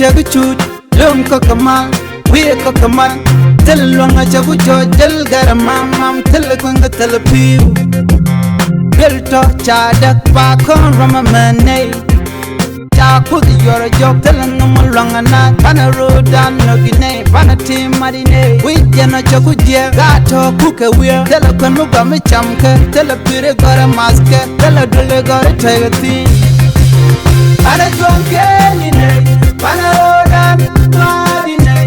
chaguchut lum kokamal we kokamal tel longa chagucho del garamam mam tel kwanga tel piu bil to chadak pa kon ramamane cha kud yoro jok tel ngam longa na pana rodan nogine pana tim marine we jeno chaguje gato kuke we tel kon mugam chamke tel pire gara maske tel dule gara tagati ana jonke ni ne pana rodan marine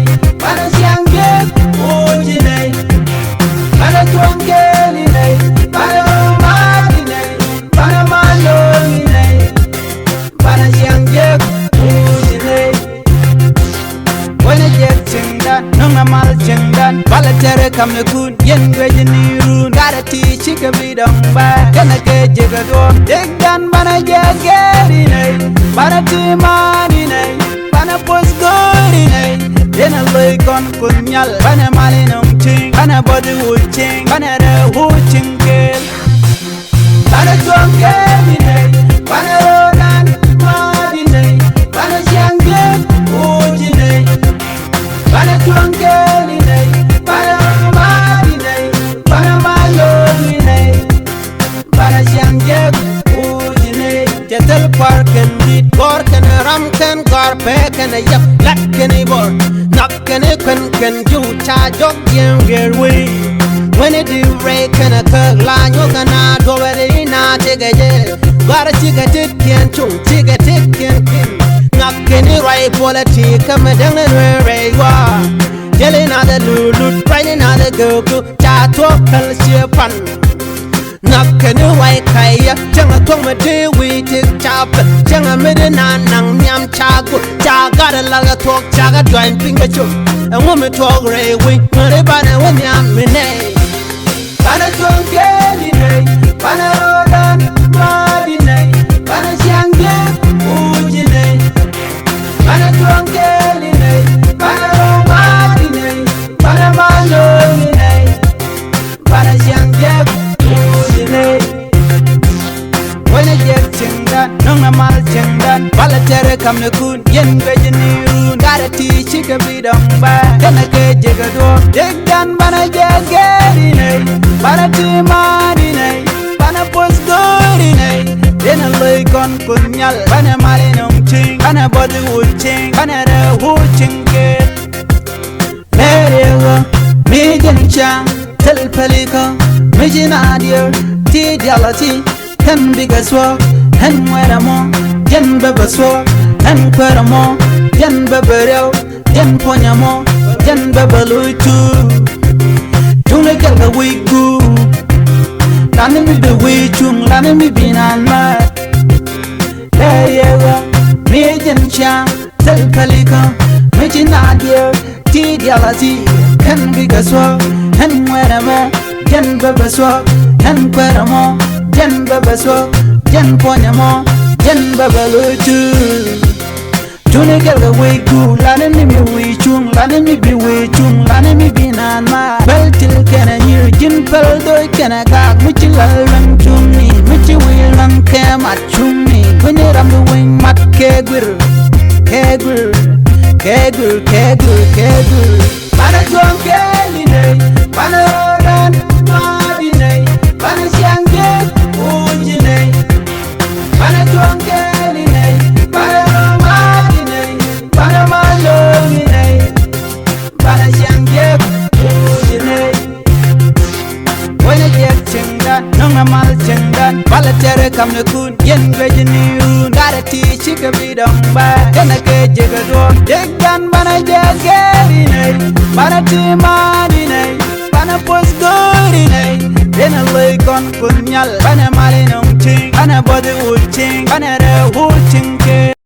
pana siange ojine pana jonke ni ne pana marine pana malo ni ne pana siange ojine wala jet chindan nunga mal chindan bala tere kamne kun yen gwejini run gara ti chika bidong ba kana ke jiga do degdan bana jageri ne bana ti mani ne bana pos gori ne dena loy kon kunyal bana malinum ching bana body wood ching bana re hu chingel bana jonge ne bana rodan mani ne bana siange ojine bana jonge ne bana mani ne bana malo ne bana siange ojine jetel parken dit korken ramken karpeken yap lakken bor nakken ken ju cha jok yen gerwe when it do break and a kirk line you gonna do it na tigaje gara tigatit ken chung tigatit ken pin nakken right politic come down and re wa jelly na the lulu right na the go cha to kal pan nakken white kaya changa tong me de we tik chap changa me de nan nang nyam cha go cha gara la ga tok cha ga join pinga chu and woman talk re we mare bana when nyam me ne bana jonge ni ne bana rodan mari ne bana siange uji ne bana jonge ni ne bana mari ne bana malo ni ne bana siange wala jet chindan nunga mal chindan bala tere kamne kun yen gwejini run gara ti chika bidong ba kana ke jiga do degdan bana jageri ne bana ti mari ne bana pos gori ne dena loy kon kunyal bana malinum ching bana body wood ching bana re hu chingel merego mi jencha tel palika mi jinadir ti dialati hen bigaswa hen weramo yen babaswa hen kweramo yen babareo yen ponyamo yen babaluitu tune kelga wiku lani mi be wichung lani mi binan ma leyewa mi jencha tel kalika mi jinadir ti dialati hen bigaswa hen weramo yen babaswa hen kweramo yen babaswa yen ponyamo yen babalutu tune kelga wiku lani mi wichung lani mi bi wichung lani mi binan ma beltil kena nyir jin pel doy kena kak michi lalang chumni michi wilang kemat chumni wini ramdu wing mat kegwir kegwir kegwir kegwir kegwir bana jonge ni ne bana rodan mari ne bana siange uji ne bana jonge ni ne bana mari ne bana malo ni ne bana siange uji ne wala jet chindan nunga mal chindan bala tere kamne kun yen gwejini run gara ti chika bidong ba kana ke jiga do degdan bana jageri ne bana ti mari ne bana pos gori ne dena loy kon kunyal bana malinum ching bana body wood ching bana re hu ching